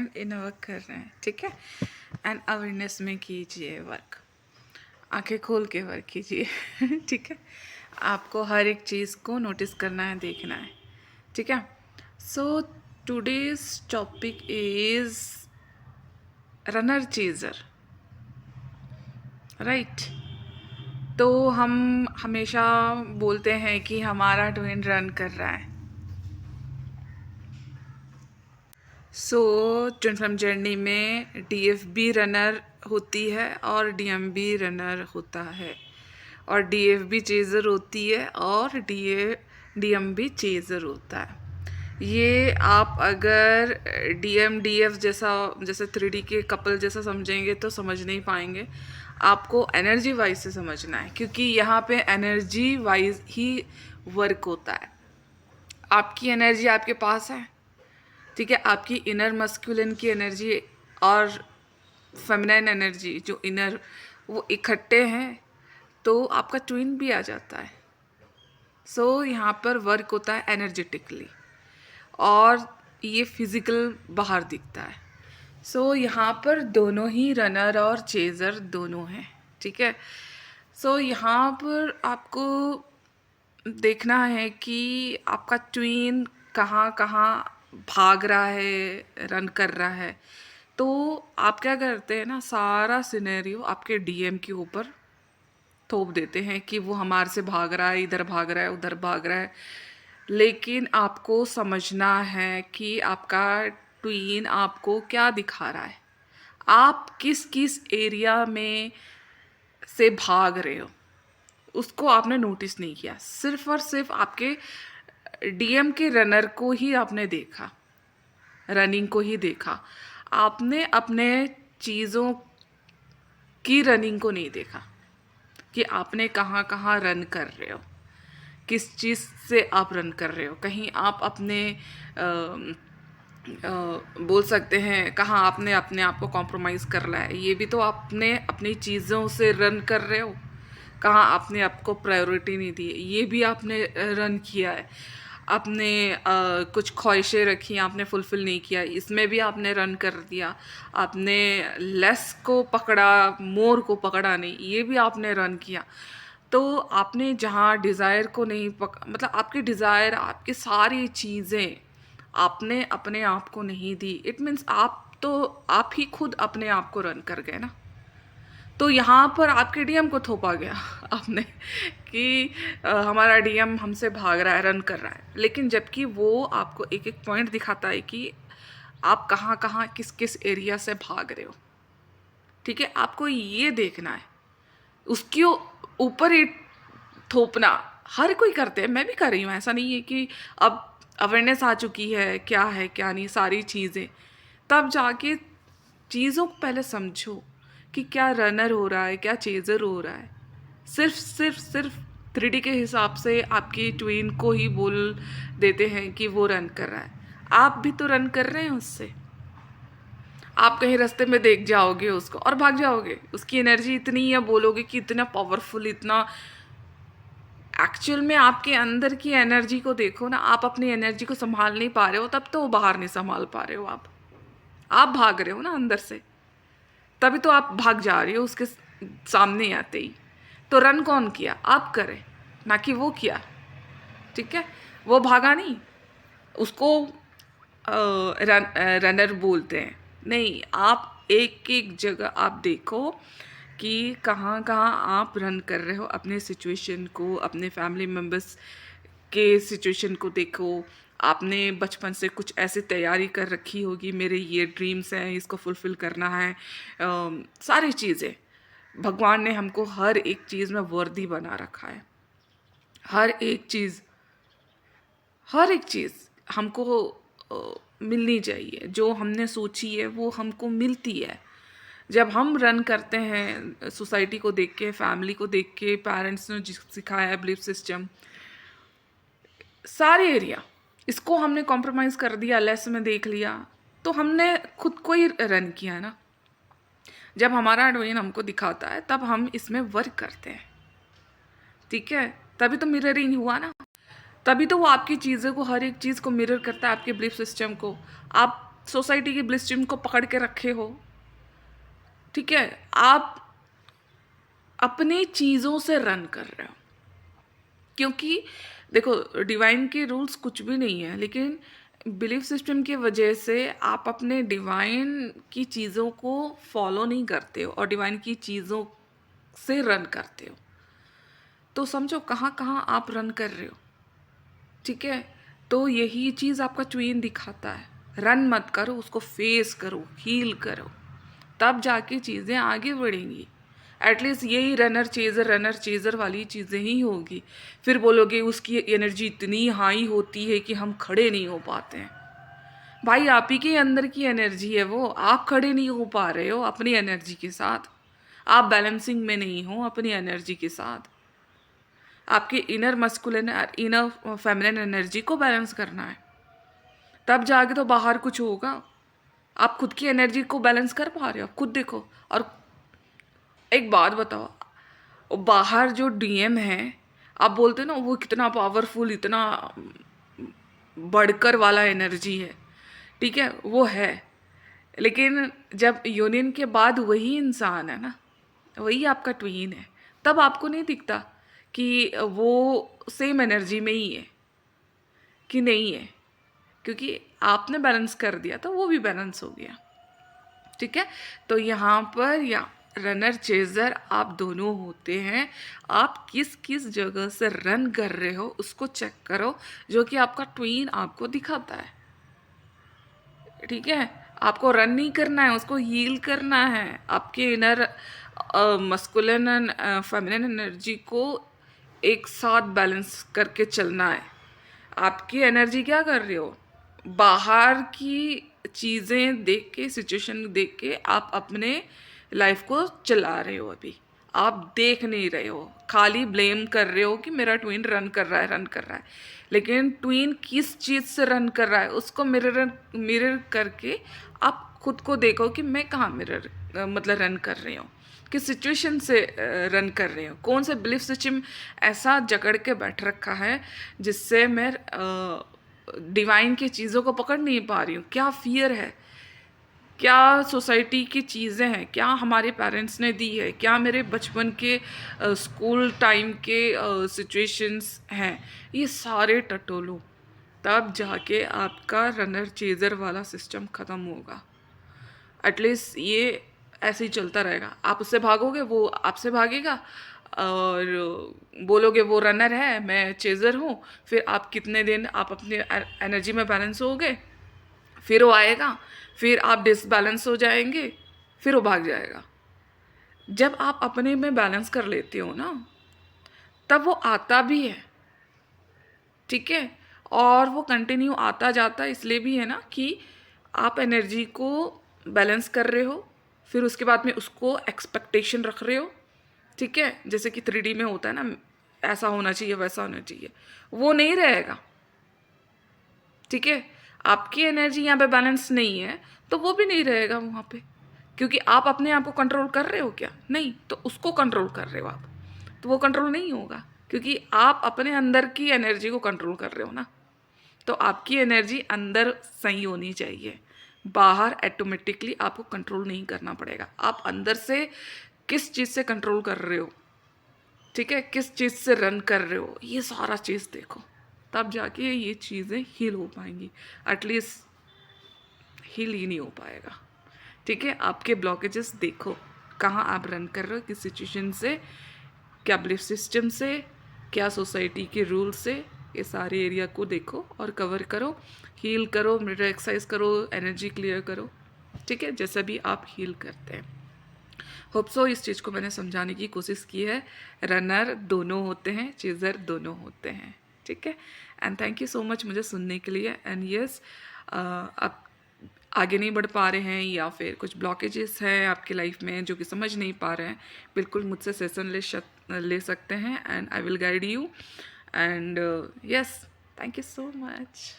And इनवर्क कर रहे हैं, ठीक है। एंड अवेयरनेस में कीजिए वर्क, आंखें खोल के वर्क कीजिए ठीक है। आपको हर एक चीज़ को नोटिस करना है, देखना है, ठीक है। So today's topic is runner chaser, right. तो हम हमेशा बोलते हैं कि हमारा ट्विन रन कर रहा है। सो ट्विन फ्लेम जर्नी में डीएफबी रनर होती है और डीएमबी रनर होता है, और डीएफबी चेज़र होती है और डीएमबी चेज़र होता है। ये आप अगर डीएम डीएफ जैसे 3D के कपल जैसा समझेंगे तो समझ नहीं पाएंगे। आपको एनर्जी वाइज से समझना है, क्योंकि यहाँ पे एनर्जी वाइज ही वर्क होता है। आपकी एनर्जी आपके पास है, ठीक है। आपकी इनर मस्कुलिन की एनर्जी और फेमिनाइन एनर्जी जो इनर, वो इकट्ठे हैं तो आपका ट्विन भी आ जाता है। सो यहाँ पर वर्क होता है एनर्जेटिकली, और ये फिजिकल बाहर दिखता है। सो यहाँ पर दोनों ही रनर और चेज़र दोनों हैं, ठीक है। सो यहाँ पर आपको देखना है कि आपका ट्विन कहाँ कहाँ भाग रहा है, रन कर रहा है। तो आप क्या करते हैं ना, सारा सिनेरियो आपके डीएम के ऊपर थोप देते हैं कि वो हमारे से भाग रहा है, इधर भाग रहा है, उधर भाग रहा है। लेकिन आपको समझना है कि आपका ट्वीन आपको क्या दिखा रहा है, आप किस किस एरिया में से भाग रहे हो, उसको आपने नोटिस नहीं किया। सिर्फ और सिर्फ आपके डीएम के रनर को ही आपने देखा, रनिंग को ही देखा। आपने अपने चीज़ों की रनिंग को नहीं देखा कि आपने कहाँ कहाँ रन कर रहे हो, किस चीज़ से आप रन कर रहे हो। कहीं आप अपने बोल सकते हैं कहाँ आपने अपने आप को कॉम्प्रोमाइज़ कर रहा है, ये भी तो आपने अपनी चीज़ों से रन कर रहे हो। कहाँ आपने आपको प्रायोरिटी नहीं दी, ये भी आपने रन किया है। आपने कुछ ख्वाहिशें रखी, आपने फुलफ़िल नहीं किया, इसमें भी आपने रन कर दिया। आपने लेस को पकड़ा, मोर को पकड़ा नहीं, ये भी आपने रन किया। तो आपने जहाँ डिज़ायर को नहीं मतलब आपकी डिज़ायर, आपकी सारी चीज़ें आपने अपने आप को नहीं दी। इट मीन्स आप ही खुद अपने आप को रन कर गए ना। तो यहाँ पर आपके डीएम को थोपा गया आपने कि हमारा डीएम हमसे भाग रहा है, रन कर रहा है। लेकिन जबकि वो आपको एक एक पॉइंट दिखाता है कि आप कहाँ कहाँ किस किस एरिया से भाग रहे हो, ठीक है। आपको ये देखना है, उसके ऊपर ही थोपना हर कोई करते हैं, मैं भी कर रही हूँ। ऐसा नहीं है कि अब अवेयरनेस आ चुकी है क्या है क्या नहीं, सारी चीज़ें, तब जाके चीज़ों को पहले समझो कि क्या रनर हो रहा है, क्या चेज़र हो रहा है। सिर्फ 3D के हिसाब से आपकी ट्वीन को ही बोल देते हैं कि वो रन कर रहा है। आप भी तो रन कर रहे हैं उससे। आप कहीं रास्ते में देख जाओगे उसको और भाग जाओगे, उसकी एनर्जी इतनी है, बोलोगे कि इतना पावरफुल, इतना। एक्चुअल में आपके अंदर की एनर्जी को देखो ना, आप अपनी एनर्जी को संभाल नहीं पा रहे हो, तब तो वो बाहर नहीं संभाल पा रहे हो। आप भाग रहे हो ना अंदर से, तभी तो आप भाग जा रही हो उसके सामने आते ही। तो रन कौन किया? आप करे, ना कि वो किया, ठीक है। वो भागा नहीं, उसको रनर बोलते हैं नहीं। आप एक एक जगह आप देखो कि कहाँ कहाँ आप रन कर रहे हो अपने सिचुएशन को, अपने फैमिली मेम्बर्स के सिचुएशन को देखो। आपने बचपन से कुछ ऐसी तैयारी कर रखी होगी, मेरे ये ड्रीम्स हैं, इसको फुलफ़िल करना है। सारी चीज़ें भगवान ने हमको हर एक चीज़ में वर्दी बना रखा है। हर एक चीज़ हमको मिलनी चाहिए। जो हमने सोची है वो हमको मिलती है। जब हम रन करते हैं सोसाइटी को देख के, फैमिली को देख के, पेरेंट्स ने जिस सिखाया है बिलीफ सिस्टम, सारे एरिया, इसको हमने कॉम्प्रोमाइज़ कर दिया, लेस में देख लिया, तो हमने खुद को ही रन किया ना। जब हमारा ट्वीन हमको दिखाता है तब हम इसमें वर्क करते हैं, ठीक है। तभी तो मिररिंग हुआ ना, तभी तो वो आपकी चीज़ों को, हर एक चीज़ को मिरर करता है, आपके बिलीफ सिस्टम को। आप सोसाइटी की ब्लिस स्ट्रीम को पकड़ के रखे हो, ठीक है, आप अपनी चीज़ों से रन कर रहे हो। क्योंकि देखो डिवाइन के रूल्स कुछ भी नहीं है, लेकिन बिलीफ सिस्टम की वजह से आप अपने डिवाइन की चीज़ों को फॉलो नहीं करते हो और डिवाइन की चीज़ों से रन करते हो। तो समझो कहाँ कहाँ आप रन कर रहे हो, ठीक है। तो यही चीज़ आपका ट्वीन दिखाता है। रन मत करो, उसको फेस करो, हील करो, तब जाके चीज़ें आगे बढ़ेंगी। एटलीस्ट यही रनर चेज़र वाली चीज़ें ही होगी। फिर बोलोगे उसकी एनर्जी इतनी हाई होती है कि हम खड़े नहीं हो पाते हैं। भाई आप ही के अंदर की एनर्जी है वो, आप खड़े नहीं हो पा रहे हो अपनी एनर्जी के साथ, आप बैलेंसिंग में नहीं हो अपनी एनर्जी के साथ। आपकी inner masculine inner feminine energy को बैलेंस करना है, तब जाके तो बाहर कुछ होगा। आप खुद की एनर्जी को बैलेंस कर पा रहे हो? खुद देखो। और एक बात बताओ, बाहर जो डीएम है, आप बोलते ना वो कितना पावरफुल, इतना बढ़कर वाला एनर्जी है, ठीक है, वो है। लेकिन जब यूनियन के बाद वही इंसान है ना, वही आपका ट्वीन है, तब आपको नहीं दिखता कि वो सेम एनर्जी में ही है कि नहीं है, क्योंकि आपने बैलेंस कर दिया तो वो भी बैलेंस हो गया, ठीक है। तो यहाँ पर या रनर चेजर आप दोनों होते हैं। आप किस किस जगह से रन कर रहे हो उसको चेक करो, जो कि आपका ट्वीन आपको दिखाता है, ठीक है। आपको रन नहीं करना है, उसको हील करना है। आपके inner masculine and feminine energy को एक साथ बैलेंस करके चलना है। आपकी एनर्जी क्या कर रहे हो, बाहर की चीज़ें देख के, सिचुएशन देख के आप अपने लाइफ को चला रहे हो। अभी आप देख नहीं रहे हो, खाली ब्लेम कर रहे हो कि मेरा ट्वीन रन कर रहा है, रन कर रहा है। लेकिन ट्वीन किस चीज़ से रन कर रहा है उसको मिरर करके आप खुद को देखो कि मैं कहाँ मतलब रन कर रही हूँ, किस सिचुएशन से रन कर रही हूँ, कौन से बिलीफ सिस्टम ऐसा जकड़ के बैठ रखा है जिससे मैं डिवाइन की चीज़ों को पकड़ नहीं पा रही हूँ। क्या फियर है, क्या सोसाइटी की चीज़ें हैं, क्या हमारे पेरेंट्स ने दी है, क्या मेरे बचपन के स्कूल टाइम के सिचुएशंस हैं, ये सारे टटोलो, तब जाके आपका रनर चेज़र वाला सिस्टम ख़त्म होगा। एटलीस्ट ये ऐसे ही चलता रहेगा। आप उससे भागोगे, वो आपसे भागेगा, और बोलोगे वो रनर है, मैं चेज़र हूँ। फिर आप कितने दिन आप अपनी एनर्जी में बैलेंस होगे, फिर वो आएगा, फिर आप डिसबैलेंस हो जाएंगे, फिर वो भाग जाएगा। जब आप अपने में बैलेंस कर लेते हो ना, तब वो आता भी है, ठीक है। और वो कंटिन्यू आता जाता इसलिए भी है ना कि आप एनर्जी को बैलेंस कर रहे हो, फिर उसके बाद में उसको एक्सपेक्टेशन रख रहे हो, ठीक है। जैसे कि 3D में होता है ना, ऐसा होना चाहिए, वैसा होना चाहिए, वो नहीं रहेगा, ठीक है। आपकी एनर्जी यहाँ पे बैलेंस नहीं है तो वो भी नहीं रहेगा वहाँ पे, क्योंकि आप अपने आप को कंट्रोल कर रहे हो क्या? नहीं, तो उसको कंट्रोल कर रहे हो आप, तो वो कंट्रोल नहीं होगा, क्योंकि आप अपने अंदर की एनर्जी को कंट्रोल कर रहे हो ना। तो आपकी एनर्जी अंदर सही होनी चाहिए, बाहर ऑटोमेटिकली आपको कंट्रोल नहीं करना पड़ेगा। आप अंदर से किस चीज़ से कंट्रोल कर रहे हो, ठीक है, किस चीज़ से रन कर रहे हो, ये सारा चीज़ देखो, तब जाके ये चीज़ें हील हो पाएंगी। एटलीस्ट हील ही नहीं हो पाएगा, ठीक है। आपके ब्लॉकेजेस देखो, कहाँ आप रन कर रहे हो, किस सिचुएशन से, क्या बिलीफ सिस्टम से, क्या सोसाइटी के रूल से, ये सारे एरिया को देखो और कवर करो, हील करो, मिरर एक्सरसाइज करो, एनर्जी क्लियर करो, ठीक है, जैसा भी आप हील करते हैं। होप सो इस चीज़ को मैंने समझाने की कोशिश की है। रनर दोनों होते हैं, चेज़र दोनों होते हैं, ठीक है। And thank you so much मुझे सुनने के लिए। एंड यस, आप आगे नहीं बढ़ पा रहे हैं या फिर कुछ ब्लॉकेजेस हैं आपकी लाइफ में जो कि समझ नहीं पा रहे हैं, बिल्कुल मुझसे सेशन ले सकते हैं, and I will guide you. And yes, thank you so much.